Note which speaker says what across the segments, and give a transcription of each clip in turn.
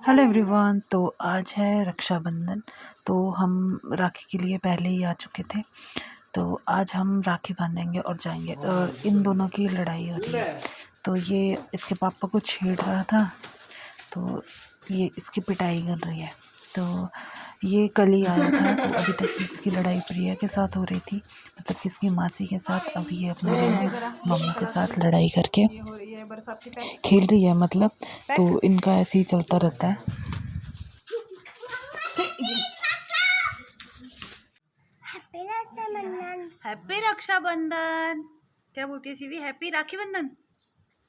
Speaker 1: Hello everyone, तो आज है रक्षाबंधन। तो हम राखी के लिए पहले ही आ चुके थे। तो आज हम राखी बांधेंगे और जाएंगे। और इन दोनों की लड़ाई हो रही है। तो ये इसके पापा को छेड़ रहा था, तो ये इसकी पिटाई कर रही है। तो ये कल ही आया था, तो अभी तक इसकी लड़ाई प्रिया के साथ हो रही थी, मतलब कि इसकी मासी के साथ। अभी ये अपने मम्मी के साथ लड़ाई करके खेल रही है, मतलब। तो इनका ऐसे ही चलता रहता है। हैप्पी रक्षाबंधन। क्या बोलती है शिवी? हैप्पी राखी बंधन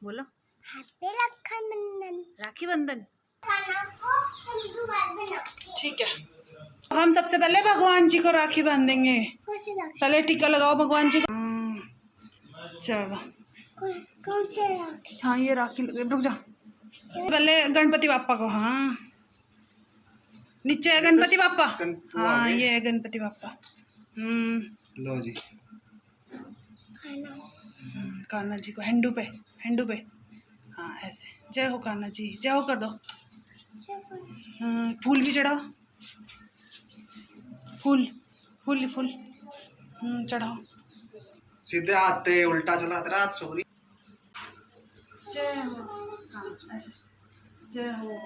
Speaker 1: बोलो। हैप्पी रक्षाबंधन, राखी बंधन। ठीक है, हम सबसे पहले भगवान जी को राखी बांधेंगे। पहले टीका लगाओ भगवान जी को। चलो, कौन से राखी? हाँ, ये राखी। रुक जा, पहले गणपति बापा को। हाँ, नीचे है गणपति बापा। हाँ, ये है गणपति बापा। लो जी, कान्हा जी को हैंडू पे, हैंडू पे। हाँ, ऐसे। जय हो कान्हा जी, जय हो कर दो। फूल भी चढ़ाओ, फूल फूल फूल चढ़ाओ।
Speaker 2: सीधे हाथ पे उल्टा चला तेरा हाथ छोकरी।
Speaker 1: जय हो। हाँ, ऐसे। जय हो।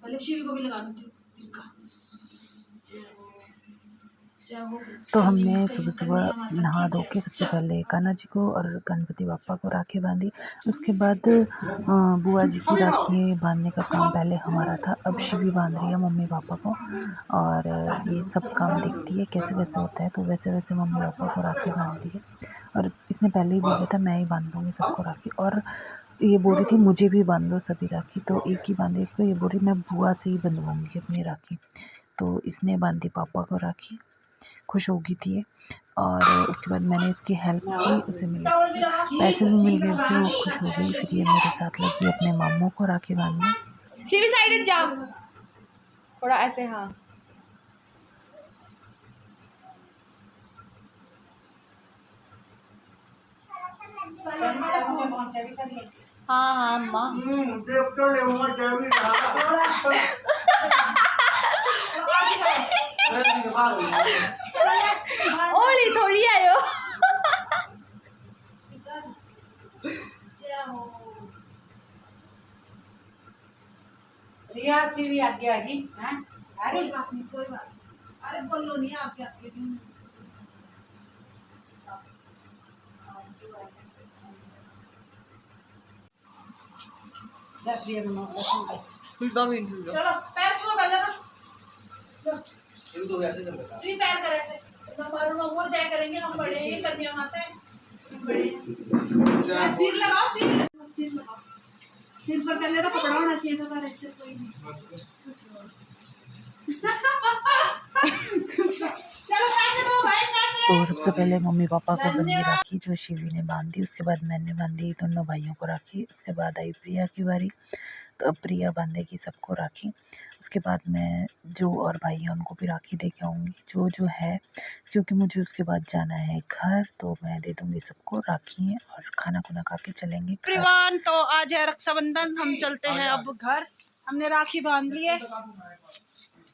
Speaker 1: पहले शिव को भी लगा दो। तो हमने सुबह सुबह नहा धो के सबसे पहले कान्हा जी को और गणपति बापा को राखी बांधी। उसके बाद बुआ जी की राखी बांधने का काम पहले हमारा था। अब शिवी बांध रही है मम्मी पापा को, और ये सब काम देखती है कैसे कैसे होता है। तो वैसे वैसे मम्मी पापा को राखी बांध रही है। और इसने पहले ही बोला था मैं ही बांध दूँगी सबको राखी, और ये बोल रही थी मुझे भी बांध दो सभी राखी। तो एक ही बांधी इसको। ये बोल रही मैं बुआ से ही बंधवाऊँगी अपनी राखी। तो इसने बांधी पापा को राखी। खुश हो गई थी। और उसके बाद मैंने इसकी हेल्प की, उसे मिले पैसे भी मिल गए उसे, वो खुश हो गई। फिर ये मेरे साथ लगी अपने मामू को राखी बांधने।
Speaker 3: शिवी साइड जा थोड़ा ऐसे। हाँ, हाँ हाँ अम्मा। ओली थोड़ी आयो।
Speaker 1: रिया से भी आगे आगे हैं। अरे बात नहीं, कोई बात। अरे बोलो नहीं, आपके आपके चलो पैर छुओ पहले तो वैसे कर लेता जी। पैर कर ऐसे वो जाया करेंगे। हम बड़े हैं, कन्या माता है, बड़े। सिर लगाओ, सिर लगाओ। सिर पर पहले तो कपड़ा होना चाहिए था। ऐसे कोई नहीं। चलो पैसे दो भाई, पैसे। तो सबसे पहले मम्मी पापा को बंदी राखी जो शिवी ने बांधी। उसके बाद मैंने बांधी दोनों भाइयों को राखी। उसके बाद आई प्रिया की बारी। तो अब प्रिया बांधेगी सबको राखी। उसके बाद मैं जो और भाई हैं उनको भी राखी दे के आऊँगी जो जो है, क्योंकि मुझे उसके बाद जाना है घर। तो मैं दे दूँगी सबको राखी और खाना खुना खा के चलेंगे एवरीवन। तो आज है रक्षाबंधन, हम चलते हैं अब घर। हमने राखी बांध ली है,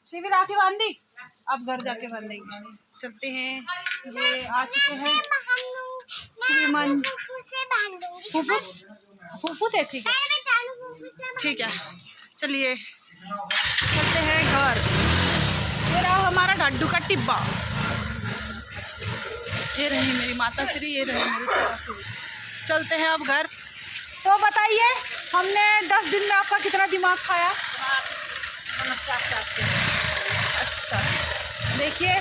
Speaker 1: शिवी राखी बांधी, अब घर जाके बांधेंगे। चलते हैं, ये आ चुके हैं श्रीमान। फूफू से ठीक है, ठीक है। चलिए चलते हैं घर। ये रहा हमारा डड्डू का टिब्बा। ये रही मेरी माता श्री, ये रही मेरी पिता श्री। चलते हैं अब घर। तो बताइए, हमने 10 दिन में आपका कितना दिमाग खाया? अच्छा, देखिए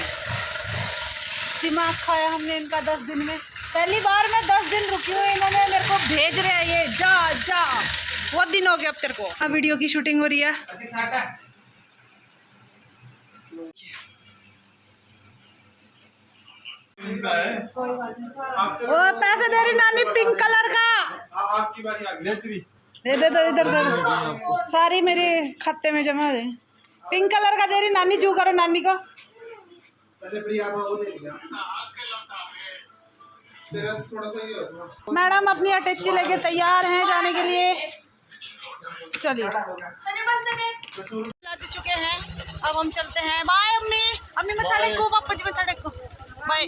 Speaker 1: दिमाग खाया हमने इनका 10 दिन में। पहली बार मैं 10 दिन रुकी हूँ, इन्होंने मेरे को भेज रहे हैं ये जा जा। बहुत दिन हो गए अब तेरे को। अब वीडियो की शूटिंग हो रही है। ओ पैसे दे रही नानी, पिंक कलर का। आपकी बारी आ गई। दे दे इधर सारी मेरे खाते में जमा दे। पिंक कलर का दे रही नानी, चू करो नानी को। मैडम अपनी अटैची लेके तैयार हैं जाने के लिए। चलिए ला चुके हैं, अब हम चलते हैं। बाय अम्मी, अम्मी मत्था टेको, पापा जी मत्था टेको, बाय।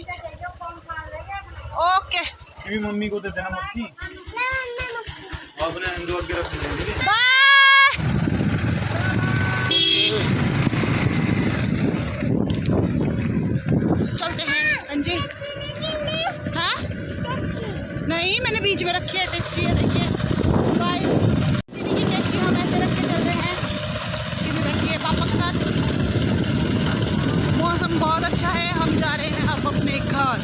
Speaker 1: ओके
Speaker 4: मम्मी को दे देना मक्खी, आपने इंदौर के रख लेंगे।
Speaker 1: बाय। चलते हैं अंजी। हाँ नहीं, मैंने बीच में रखी है टैक्सी है, देखिए गाइस शिवी की टैक्सी हम ऐसे रख के चल रहे हैं। शिवी बैठी है पापा के साथ। मौसम बहुत अच्छा है, हम जा रहे हैं अब अपने घर।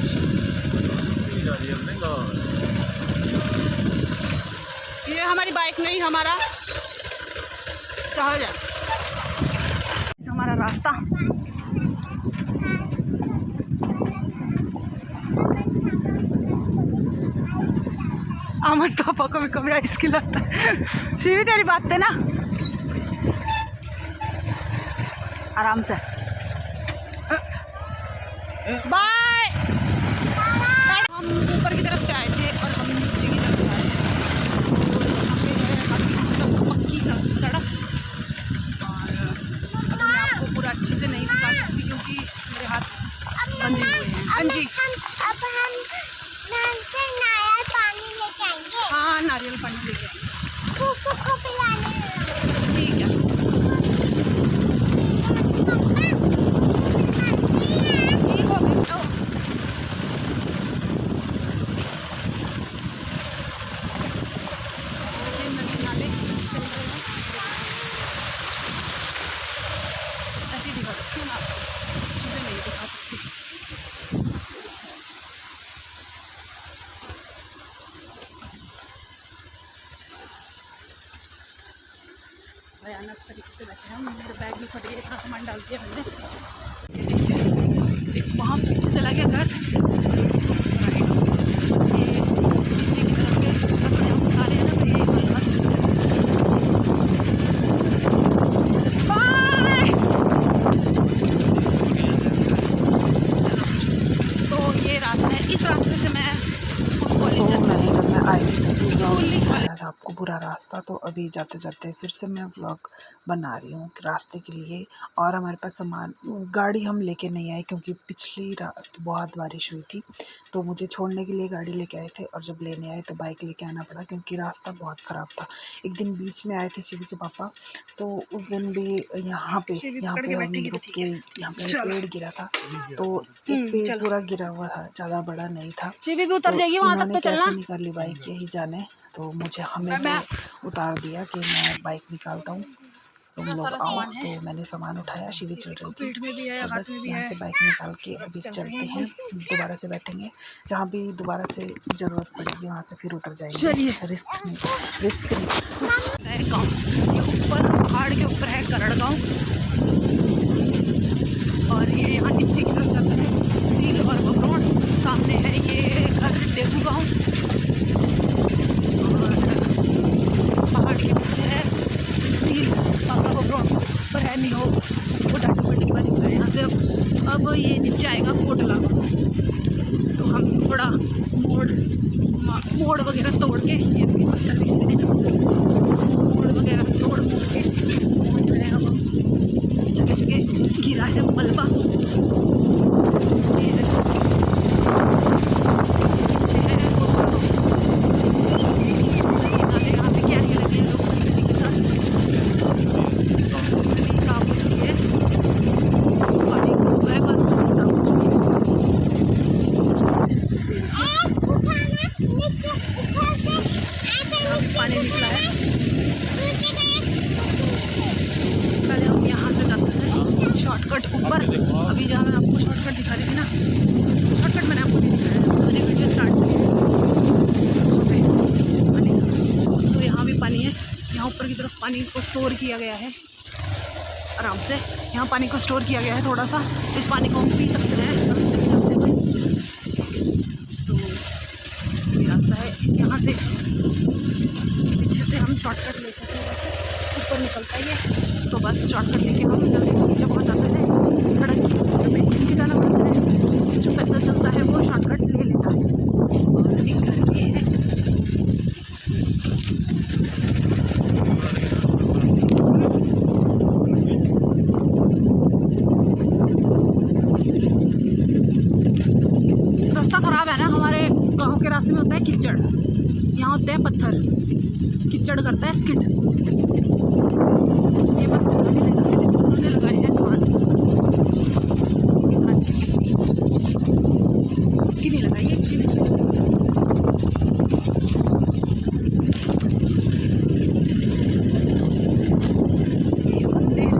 Speaker 1: ये हमारी बाइक नहीं, हमारा जहाज है, हमारा रास्ता। अमन पापा को भी कभी आइस खिलाता है। शिवी तेरी बात है ना, आराम से। बाय। हम ऊपर की तरफ से आए थे और हम नीचे की तरफ जा रहे हैं। तो यहाँ पे है काफ़ी पक्की सड़क, और अब मैं आपको पूरा अच्छे से नहीं दिखा सकती क्योंकि मेरे हाथ बंधे हुए हैं। हाँ जी,
Speaker 5: अब हम नारियल पानी लेके आएंगे।
Speaker 1: हाँ नारियल पानी लेके आएंगे,
Speaker 5: फूफू को पिलाने।
Speaker 1: ठीक है। ठीक हो गया। नदी नाले चल रहे हैं, ऐसे ही दिखा सकती हूँ ना, अच्छे से नहीं दिखा सकती। भयानक तरीके से बैठे हैं। मेरे बैग भी फट गया, इतना सामान डाल दिया मैंने। एक वहाँ पीछे चला गया घर, ये नीचे की तरफ के कपड़े हम उतारे हैं ना, तो ये ऑलमोस्ट बाय। चलो, तो ये रास्ता है, इस रास्ते से मैं कॉलेज जाती हूँ। मैंने जब मैं आई थी तब दिखाया था आपको पूरा रास्ता, तो अभी जाते जाते फिर से मैं व्लॉग बना रही हूँ रास्ते के लिए। और हमारे पास सामान, गाड़ी हम लेके नहीं आए क्योंकि पिछली रात बहुत बारिश हुई थी, तो मुझे छोड़ने के लिए गाड़ी लेके आए थे और जब लेने आए तो बाइक लेके आना पड़ा क्योंकि रास्ता बहुत ख़राब था। एक दिन बीच में आए थे शिवी के पापा, तो उस दिन भी यहाँ पे हम रुक के, यहाँ पे पेड़ गिरा था, तो एक पेड़ पूरा गिरा हुआ था, ज़्यादा बड़ा नहीं था। शिवी भी उतर जाएगी वहाँ तक, तो चलना। कैसे निकाल ली बाइक यही जाने, तो मुझे हमें तो उतार दिया कि मैं बाइक निकालता हूँ, तुम लोग आओ। तो मैंने सामान उठाया, शिवी चल रही थी, तो बस यहाँ से बाइक निकाल के अभी चलते हैं। दोबारा से बैठेंगे, जहाँ भी दोबारा से ज़रूरत पड़ेगी वहाँ से फिर उतर जाएंगे। रिस्क नहीं। गाँव ये ऊपर पहाड़ के ऊपर है करड़ गाँव, और ये यहाँ नीचे की तरफ जाते हैं सील और बबरौन। सामने है ये घर देहू गाँव, और पहाड़ के पीछे है सील बाबा बबरौन, पर है नहीं हो वो डाटी पट्टी वाली है। यहाँ से अब ये नीचे आएगा कोटला, तो हम थोड़ा मोड़ वगैरह तोड़ के, ये पत्थर भी मोड़ वगैरह तोड़ के पहुँच रहे हैं। अब जगह जगह गिरा है मलबा, पीछे है यहाँ पे क्या लगे हैं लोग के साथ। नदी साफ हो चुकी है, पानी हुआ है पर साफ हो चुकी है। पानी निकला है। पहले हम यहाँ से जाते हैं शॉर्टकट ऊपर। अभी जहाँ मैं आपको शॉर्टकट दिखा रही थी ना, शॉर्टकट मैंने आपको नहीं दिखाया, मैंने वीडियो स्टार्ट की है पानी का। तो यहाँ भी पानी है, यहाँ ऊपर की तरफ पानी को स्टोर किया गया है आराम से। यहाँ पानी को स्टोर किया गया है थोड़ा सा, इस पानी को हम पी सकते हैं रास्ते में जाते हुए। तो ये रास्ता है, इस यहाँ से पीछे से हम शॉर्टकट ले सकते हैं, ऊपर निकलता ही है। तो बस बस शॉर्टकट लेके हम जल्दी नीचे पहुँच जाते थे। सड़क की रास्ते में घूम के जाना पड़ता है, जो पैदल चलता है वो शॉर्टकट ले लेता है। और दिक्कत ये है रास्ता ख़राब है ना। हमारे गांव के रास्ते में होता है कीचड़, यहाँ होते हैं पत्थर, कीचड़ करता है स्किड। ये बात उन्होंने ले जाते थे, उन्होंने लगाए हैं धान की नहीं लगाई है किसी ने। ये मंदिर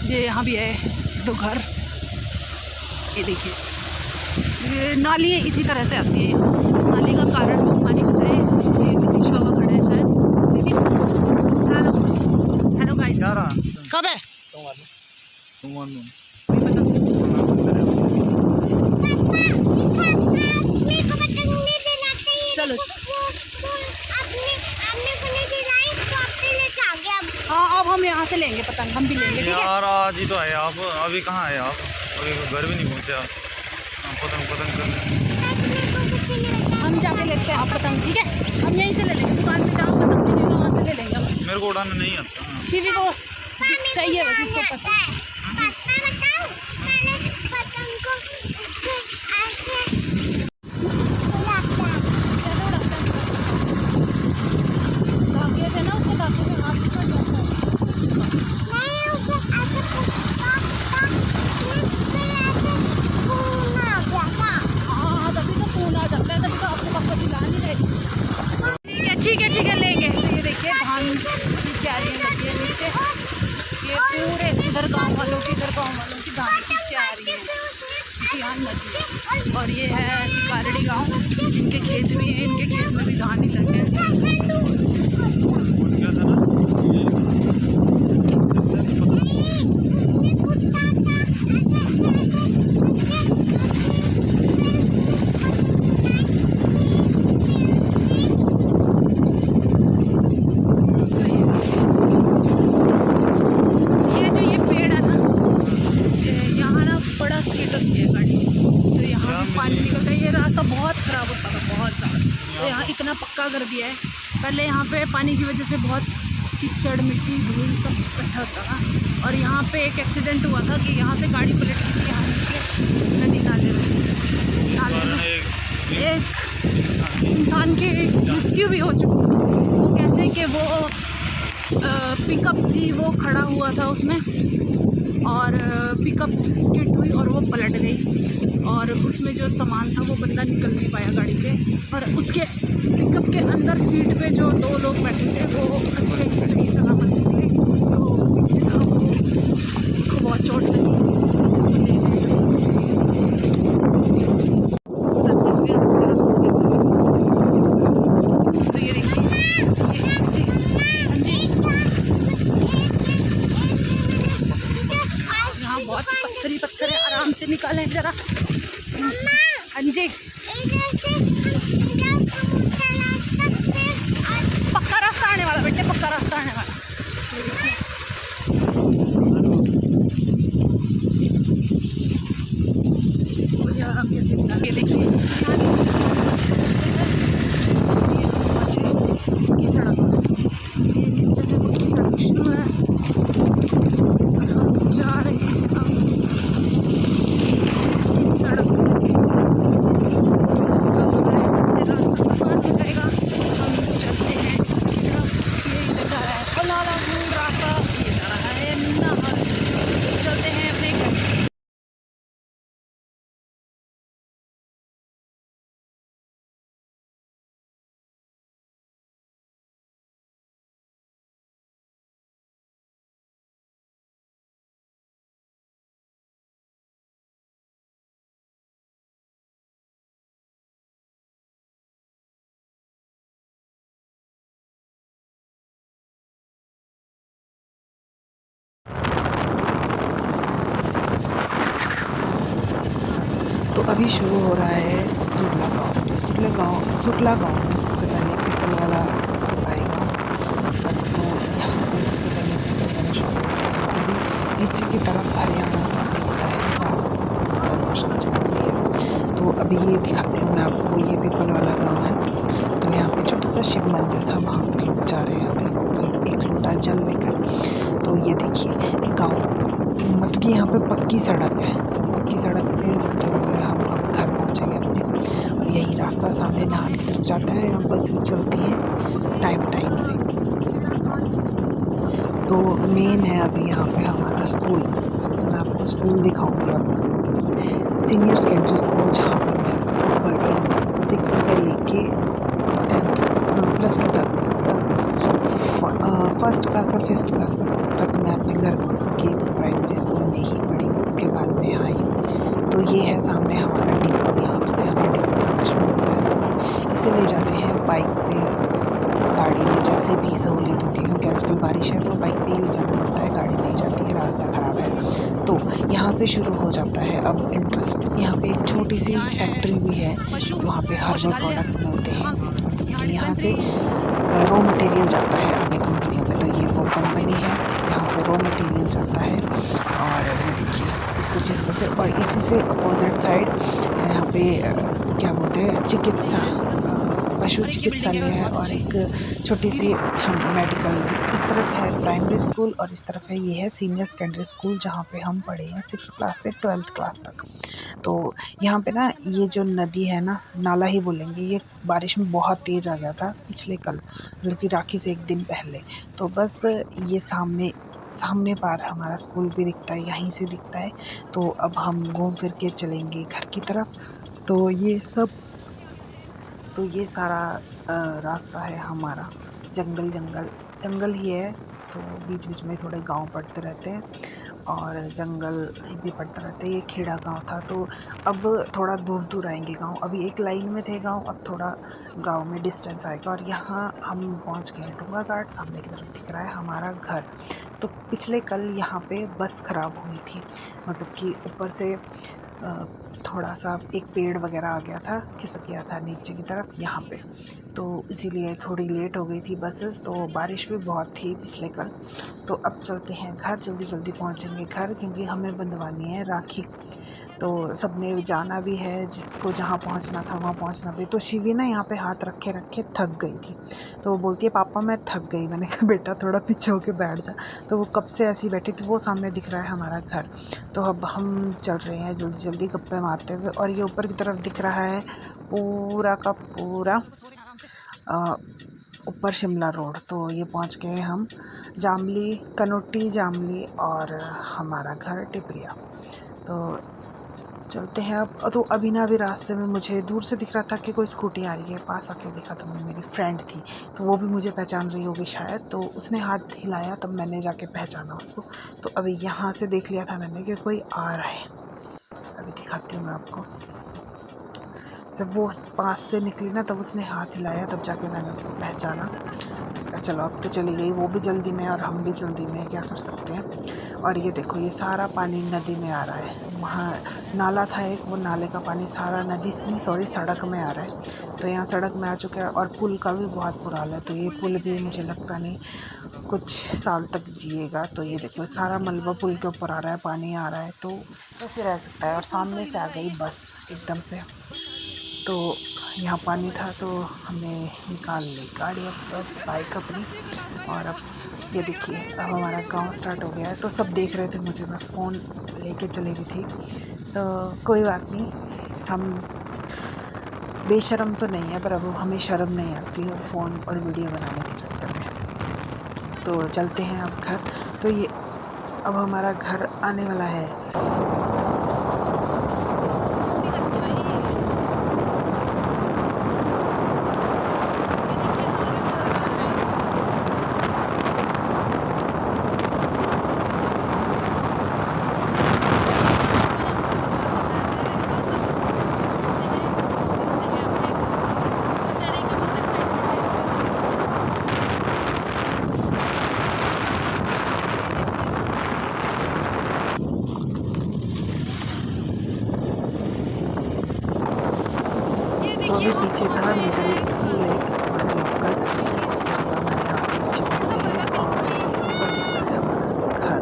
Speaker 1: ये यहाँ भी है दो घर। ये देखिए, ये नाली इसी तरह से आती है। नाली का कारण पानी होता है। ये नीतीश बाबा खड़े हैं शायद। हेलो हेलो गाइस, कब है?
Speaker 5: मेरे को पतंग नहीं देना चाहिए।
Speaker 1: चलो
Speaker 5: आपने को नहीं दिलाई तो आपने लेके आ गया।
Speaker 1: हाँ, अब हम यहाँ से लेंगे पतंग, हम भी लेंगे, ठीक है?
Speaker 4: यार आज ही तो आए आप, अभी कहाँ आए आप? अभी घर भी नहीं पहुँचे आप। पतंग करने
Speaker 1: हम जाके लेते हैं आप पतंग, ठीक है? हम यहीं से ले लेंगे, दुकान पे जहाँ पतंग दिखेगा वहाँ से ले लेंगे हम।
Speaker 4: मेरे को उड़ाना नहीं आता।
Speaker 1: शिवी को चाहिए बस इसको पतंग।
Speaker 5: बताओ, मैंने पतंग को ऐसे उड़ाता है।
Speaker 1: धागे से ना, उसके धागे से हाथ निकल जाता है।
Speaker 5: नहीं, उसे ऐसे फिर ऐसे घूमना आ गया था।
Speaker 1: हाँ, तभी तो खून आ जाता है, तभी तो आपको पापा दिला नहीं रहे। ठीक है लेंगे। तो ये देखिए धान की क्यारियाँ लगी है नीचे। ये पूरे इधर गांव वालों की धान की क्यारी है, धान लगी है। और ये है सिकारड़ी गांव, इनके खेत भी है, इनके खेत में भी धान ही लगे हैं। बहुत ख़राब होता था, बहुत ज़्यादा। तो यहाँ इतना पक्का कर दिया है। पहले यहाँ पे पानी की वजह से बहुत कीचड़, मिट्टी, धूल सब इकट्ठा होता था। और यहाँ पे एक एक्सीडेंट हुआ था कि यहाँ से गाड़ी पलट गई थी, यहाँ नीचे नदी नाले में। इस नाले में एक इंसान की मृत्यु भी हो चुकी। कैसे कि वो पिकअप थी, वो खड़ा हुआ था उसमें और पिकअप स्किड हुई और वो पलट गई। और उसमें जो सामान था वो बंदा निकल नहीं पाया गाड़ी से। और उसके पिकअप के अंदर सीट पे जो 2 लोग बैठे थे वो अच्छे की सही सलामत निकले। जो पीछे था वो, उसको बहुत चोट लगी, उसको ले गए। तो ये देखिए, हाँ जी, यहाँ बहुत ही पत्थर है, आराम से निकालें ज़रा। हाँ जी, पक्का रास्ता आने वाला बेटे, पक्का रास्ता आने वाला। ये देखिए की सड़क, ये नीचे से पक्की सड़क शुरू है और हम जा रहे हैं इस सड़क पे। इसका से रास्ता आसान हो जाएगा। हम चलते हैं ये इधर जा रहा है फलाना रास्ता, ये जा रहा है नाहर। चलते हैं अपने घर। तो अभी शुरू हो रहा है सुरला गाँव। सुरला गाँव में सबसे पहले पीपल वाला आएगा। तो यहाँ पे सबसे पहले पीपल वाला शुरू होगा। यहाँ से भी नीचे की तरफ हरियाणा तक दिखता है रोशनी चमकती है। तो अभी ये दिखाते हूँ मैं आपको, ये पीपल वाला गाँव है। तो यहाँ पे छोटा सा शिव मंदिर था, वहाँ पे लोग जा रहे हैं अभी एक लोटा जल लेकर। तो ये देखिए ये गाँव, मतलब कि यहाँ पे पक्की सड़क है। तो पक्की सड़क से होते हुए हम अब घर पहुँचेंगे अपने। और यही रास्ता सामने नाहन की तरफ जाता है। यहाँ बसेस चलती हैं टाइम से। तो मेन है अभी यहाँ पे हमारा स्कूल। तो मैं आपको स्कूल दिखाऊंगी अब। सीनियर सेकेंडरी स्कूल जहाँ पर मैं पढ़ी 6 से लेके 10th +2 तक, फर्स्ट क्लास और 5th क्लास तक मैं अपने घर के प्राइमरी स्कूल में ही पढ़ी। उसके बाद में यहाँ आई। तो ये है सामने हमारा डिपो। यहाँ से हमें डिपो का राशन मिलता है और इसे ले जाते हैं बाइक पे, गाड़ी में जैसे भी सहूलियत होती है, क्योंकि आजकल बारिश है तो बाइक पे ही ले जाना पड़ता है, गाड़ी नहीं जाती है, रास्ता ख़राब है। तो यहाँ से शुरू हो जाता है अब इंटरेस्ट। यहाँ पे एक छोटी सी फैक्ट्री भी है, वहाँ पे हर्बल प्रोडक्ट मिलते हैं। मतलब कि यहाँ से रॉ मटेरियल जाता है आगे कंपनियों में। तो ये वो कंपनी है जहाँ से रॉ मटेरियल जाता है। और ये देखिए इसको जिस तरह से, और इसी से अपोजिट साइड यहाँ पे क्या बोलते हैं, चिकित्सा पशु चिकित्सालय है और एक छोटी सी मेडिकल। इस तरफ है प्राइमरी स्कूल और इस तरफ है ये है सीनियर सेकेंडरी स्कूल जहाँ पे हम पढ़े हैं 6th क्लास से 12th क्लास तक। तो यहाँ पे ना ये जो नदी है ना, नाला ही बोलेंगे, ये बारिश में बहुत तेज़ आ गया था पिछले कल, मतलब कि राखी से एक दिन पहले। तो बस ये सामने पार हमारा स्कूल भी दिखता है, यहीं से दिखता है। तो अब हम घूम फिर के चलेंगे घर की तरफ। तो ये सारा रास्ता है हमारा जंगल ही है। तो बीच बीच में थोड़े गांव पड़ते रहते हैं और जंगल भी पड़ता रहता है। ये खेड़ा गांव था। तो अब थोड़ा दूर आएंगे गांव। अभी एक लाइन में थे गांव, अब थोड़ा गांव में डिस्टेंस आएगा। और यहाँ हम पहुँच गए डूंगा घाट। सामने की तरफ दिख रहा है हमारा घर। तो पिछले कल यहाँ पे बस ख़राब हुई थी, मतलब कि ऊपर से थोड़ा सा एक पेड़ वगैरह आ गया था, खिसक गया था नीचे की तरफ यहाँ पे। तो इसीलिए थोड़ी लेट हो गई थी बसेस। तो बारिश भी बहुत थी पिछले कल। तो अब चलते हैं घर, जल्दी पहुँचेंगे घर, क्योंकि हमें बंधवानी है राखी। तो सबने जाना भी है, जिसको जहाँ पहुँचना था वहाँ पहुँचना भी। तो शिवी ना यहाँ पे हाथ रखे थक गई थी। तो वो बोलती है पापा मैं थक गई। मैंने कहा बेटा थोड़ा पीछे होके बैठ जा। तो वो कब से ऐसी बैठी थी। वो सामने दिख रहा है हमारा घर। तो अब हम चल रहे हैं जल्दी गप्पे मारते हुए। और ये ऊपर की तरफ दिख रहा है पूरा का पूरा ऊपर शिमला रोड। तो ये पहुंच गए हम जामली, कनोटी जामली और हमारा घर टिपरिया। तो चलते हैं अब। तो अभी रास्ते में मुझे दूर से दिख रहा था कि कोई स्कूटी आ रही है। पास आके देखा तो मेरी फ्रेंड थी, तो वो भी मुझे पहचान रही होगी शायद। तो उसने हाथ हिलाया, तब मैंने जाके पहचाना उसको। तो अभी यहाँ से देख लिया था मैंने कि कोई आ रहा है। अभी दिखाती हूँ मैं आपको। जब वो पास से निकली ना, तब उसने हाथ हिलाया, तब जाके मैंने उसको पहचाना। चलो अब तो चली गई, वो भी जल्दी में और हम भी जल्दी में, क्या कर सकते हैं। और ये देखो ये सारा पानी नदी में आ रहा है। वहाँ नाला था एक, वो नाले का पानी सारा सड़क में आ रहा है। तो यहाँ सड़क में आ चुका है। और पुल का भी बहुत बुरा हाल है। तो ये पुल भी मुझे लगता नहीं कुछ साल तक जिएगा। तो ये देखो सारा मलबा पुल के ऊपर आ रहा है, पानी आ रहा है। तो कैसे रह सकता है। और सामने से आ गई बस एकदम से। तो यहाँ पानी था तो हमने निकाल ली गाड़ी, अब बाइक अपनी। और अब ये देखिए अब हमारा गांव स्टार्ट हो गया है। तो सब देख रहे थे मुझे, मैं फ़ोन लेके चली गई थी। तो कोई बात नहीं, हम बेशर्म तो नहीं है, पर अब हमें शर्म नहीं आती है फ़ोन और वीडियो बनाने के चक्कर में। तो चलते हैं अब घर। तो ये अब हमारा घर आने वाला है। अभी पीछे था मिडिल स्कूल एक हमारे लोकल, जहाँ पर हमारे यहाँ पे बच्चे पढ़ते हैं, और ये ऊपर दिख रहा है हमारा घर।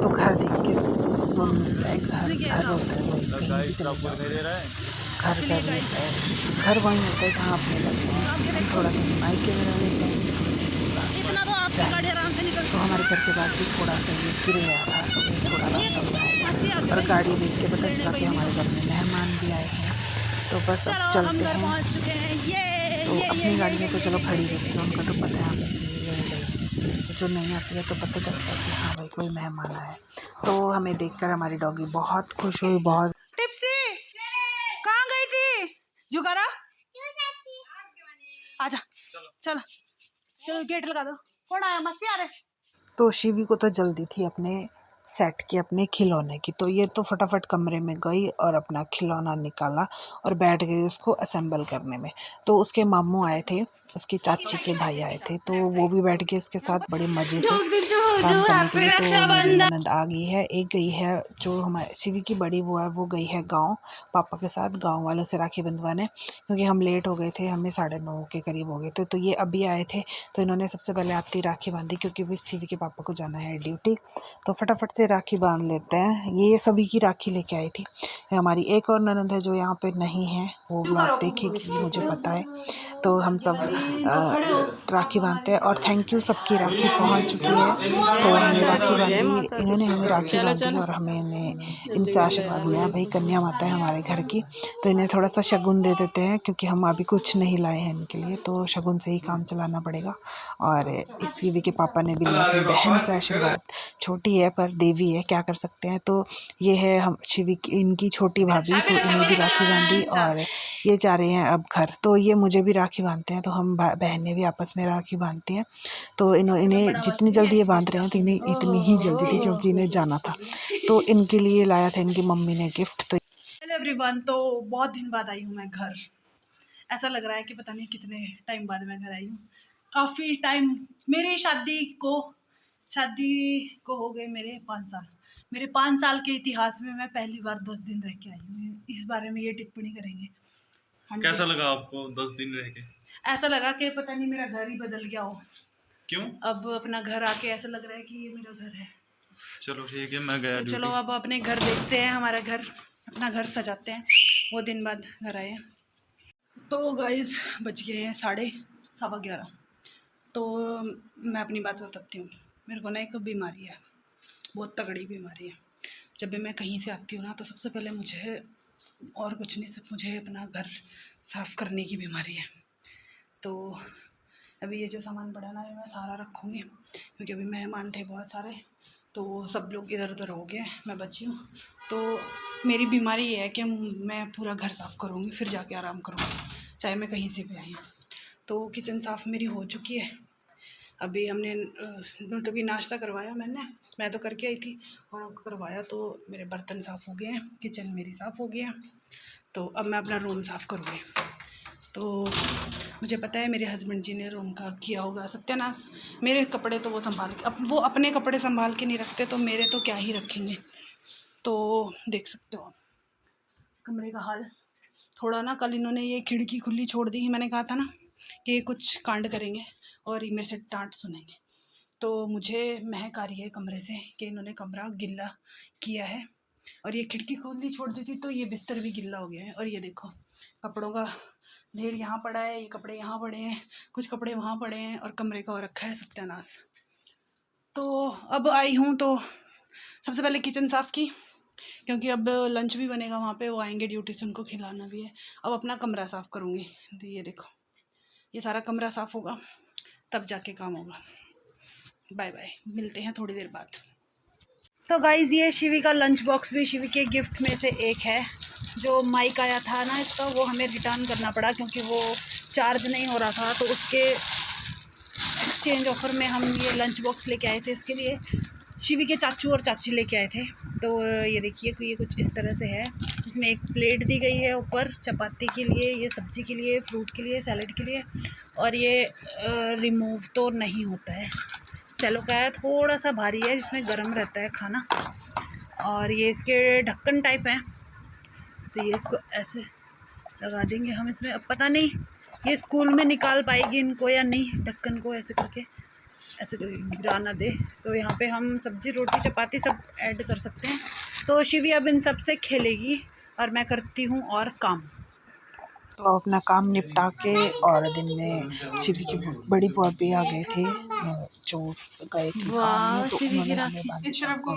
Speaker 1: तो घर देख के सुकून मिलता है, घर घर होता है, वही कहीं भी चले जाओ घर क्या मिलता है। घर वहीं होता है जहाँ अपने लगते हैं। हम थोड़ा दिन मायके में रह लेते हैं, तो हमारे घर के पास भी थोड़ा सा ये गिर गया था, तो ये थोड़ा रास्ता बनाया, और गाड़ी देख के पता चला कि हमारे घर में मेहमान भी आए हैं। तो बस अब चलते हैं। तो अपनी गाड़ी में तो चलो खड़ी रहती है, उनका तो पता है हमें कि ये गई, जो नहीं आती है तो पता चलता है कि हाँ भाई कोई मेहमान आया है। तो हमें देखकर हमारी डॉगी बहुत खुश हुई, बहुत।
Speaker 6: टिप्सी कहाँ गई थी? जुगारा आजा, चलो चलो गेट लगा दो। कौन आया? मस्सी आ रहे।
Speaker 1: तो शिवी को तो जल्दी थी अपने सेट की, अपने खिलौने की, तो ये तो फटाफट कमरे में गई और अपना खिलौना निकाला और बैठ गई उसको असेंबल करने में। तो उसके मामू आए थे, उसकी चाची के भाई आए थे, तो वो भी बैठ गए इसके साथ बड़े मज़े से काम करने के लिए। तो मेरी ननद आ गई है, एक गई है जो हमारे शिवी की बड़ी बुआ है, वो गई है गांव पापा के साथ, गांव वालों से राखी बंधवाने, क्योंकि हम लेट हो गए थे, हमें 9:30 के करीब हो गए थे। तो ये अभी आए थे, तो इन्होंने सबसे पहले आती राखी बांधी, क्योंकि भी शिवी के पापा को जाना है ड्यूटी। तो फटाफट से राखी बांध लेते हैं। ये सभी की राखी लेके आई थी। हमारी एक और ननद है जो यहाँ पे नहीं है, वो ब्लॉग देखेगी, मुझे पता है। तो हम सब राखी बांधते हैं, और थैंक यू, सबकी राखी पहुँच चुकी है। तो हमने राखी बांधी, इन्होंने हमें राखी बांधी, और हमने इनसे आशीर्वाद लिया। भाई कन्या माता है हमारे घर की, तो इन्हें थोड़ा सा शगुन दे देते हैं, क्योंकि हम अभी कुछ नहीं लाए हैं इनके लिए, तो शगुन से ही काम चलाना पड़ेगा। और इस शिवी के पापा ने भी लिया अपनी बहन से आशीर्वाद। छोटी है पर देवी है, क्या कर सकते हैं। तो ये है हम शिवी की, इनकी छोटी भाभी, तो इन्हें भी राखी बांधी, और ये जा रहे हैं अब घर। तो ये मुझे भी राखी बांधते हैं, तो हम बहनें भी आपस में राखी बांधती हैं। तो इन्हें जितनी जल्दी ये बांध रहे हैं, तो इन्हें इतनी ही जल्दी थी, क्योंकि इन्हें जाना था। तो इनके लिए लाया था इनकी मम्मी ने गिफ्ट। तो
Speaker 6: हेलो एवरीवन, तो बहुत दिन बाद आई हूँ मैं घर। ऐसा लग रहा है कि पता नहीं कितने टाइम बाद मैं घर आई हूँ। काफ़ी टाइम, मेरी शादी को हो गए मेरे 5 साल। मेरे 5 साल के इतिहास में मैं पहली बार 10 दिन रह के आई हूँ। इस बारे में ये टिप्पणी करेंगे।
Speaker 4: कैसा लगा आपको 10 दिन रह के?
Speaker 6: ऐसा लगा कि पता नहीं मेरा घर ही बदल गया हो।
Speaker 4: क्यों?
Speaker 6: अब अपना घर आके ऐसा लग रहा है कि ये मेरा घर है।
Speaker 4: चलो ठीक है, मैं गया
Speaker 6: तो
Speaker 4: ड्यूटी।
Speaker 6: चलो अब अपने घर देखते हैं, हमारा घर, अपना घर सजाते हैं। वो दिन बाद घर आए हैं। तो गाइस बज गए हैं 11:30। तो मैं अपनी बात बताती हूँ। मेरे को ना एक बीमारी है, बहुत तगड़ी बीमारी है। जब भी मैं कहीं से आती हूँ ना, तो सबसे पहले मुझे, और कुछ नहीं, सिर्फ मुझे अपना घर साफ़ करने की बीमारी है। तो अभी ये जो सामान पड़ा ना, ये मैं सारा रखूँगी, क्योंकि अभी मेहमान थे बहुत सारे, तो सब लोग इधर उधर हो गए, मैं बची हूँ। तो मेरी बीमारी ये है कि मैं पूरा घर साफ़ करूँगी, फिर जाके आराम करूँगी, चाहे मैं कहीं से भी आई हूँ। तो किचन साफ़ मेरी हो चुकी है। अभी हमने मतलब कि नाश्ता करवाया मैं तो करके आई थी, और करवाया तो मेरे बर्तन साफ़ हो गए हैं, किचन मेरी साफ़ हो गया। तो अब मैं अपना रूम साफ़ करूँगी। तो मुझे पता है मेरे हस्बैंड जी ने रूम का किया होगा सत्यानाश। मेरे कपड़े तो वो संभाल के, अब वो अपने कपड़े संभाल के नहीं रखते, तो मेरे तो क्या ही रखेंगे। तो देख सकते हो कमरे का हाल। थोड़ा ना, कल इन्होंने ये खिड़की खुली छोड़ दी। मैंने कहा था ना कि ये कुछ कांड करेंगे और ये मेरे से डांट सुनेंगे। तो मुझे महक आ रही है कमरे से कि इन्होंने कमरा गिल्ला किया है, और ये खिड़की खुली छोड़ दी थी, तो ये बिस्तर भी गिल्ला हो गया है। और ये देखो कपड़ों का ढेर यहाँ पड़ा है, ये कपड़े यहाँ पड़े हैं, कुछ कपड़े वहाँ पड़े हैं, और कमरे का और रखा है सत्यानाश। तो अब आई हूँ, तो सबसे पहले किचन साफ़ की, क्योंकि अब लंच भी बनेगा वहाँ पे, वो आएंगे ड्यूटी से, उनको खिलाना भी है। अब अपना कमरा साफ़ करूँगी। तो ये देखो, ये सारा कमरा साफ़ होगा, तब जाके काम होगा। बाय बाय, मिलते हैं थोड़ी देर बाद। तो गाइज़ ये शिवी का लंच बॉक्स भी शिवी के गिफ्ट में से एक है। जो माइक आया था ना इसका, वो हमें रिटर्न करना पड़ा, क्योंकि वो चार्ज नहीं हो रहा था। तो उसके एक्सचेंज ऑफ़र में हम ये लंच बॉक्स लेके आए थे। इसके लिए शिवी के चाचू और चाची लेके आए थे। तो ये देखिए कि ये कुछ इस तरह से है। इसमें एक प्लेट दी गई है ऊपर चपाती के लिए, ये सब्ज़ी के लिए, फ्रूट के लिए, सैलड के लिए। और ये रिमूव तो नहीं होता है, सेलो का है, थोड़ा सा भारी है, इसमें गर्म रहता है खाना। और ये इसके ढक्कन टाइप हैं, तो ये इसको ऐसे लगा देंगे हम इसमें। अब पता नहीं ये स्कूल में निकाल पाएगी इनको या नहीं, ढक्कन को ऐसे करके, ऐसे गिरा ना दे। तो यहाँ पे हम सब्जी रोटी चपाती सब ऐड कर सकते हैं। तो शिवी अब इन सब से खेलेगी और मैं करती हूँ और काम।
Speaker 1: तो अपना काम निपटा के और दिन में शिवी की बड़ी बुआ भी आ गए थे, जो गए थे काम में, तो उन्होंने हमें बांधी शाम को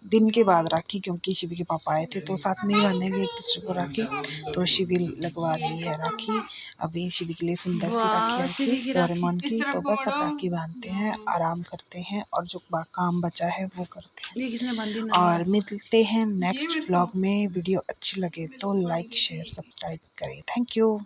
Speaker 1: दिन के बाद राखी, क्योंकि शिवी के पापा आए थे तो साथ में ही बांधेंगे एक दूसरे को राखी। तो शिवी लगवा ली है राखी। अभी शिवी के लिए सुंदर सी राखी रखी डोरेमोन की। तो बस अब राखी बांधते हैं, आराम करते हैं और जो काम बचा है वो करते हैं।
Speaker 6: ये किसने बांधी?
Speaker 1: और मिलते हैं नेक्स्ट व्लॉग में। वीडियो अच्छी लगे तो लाइक शेयर सब्सक्राइब करें। Thank you.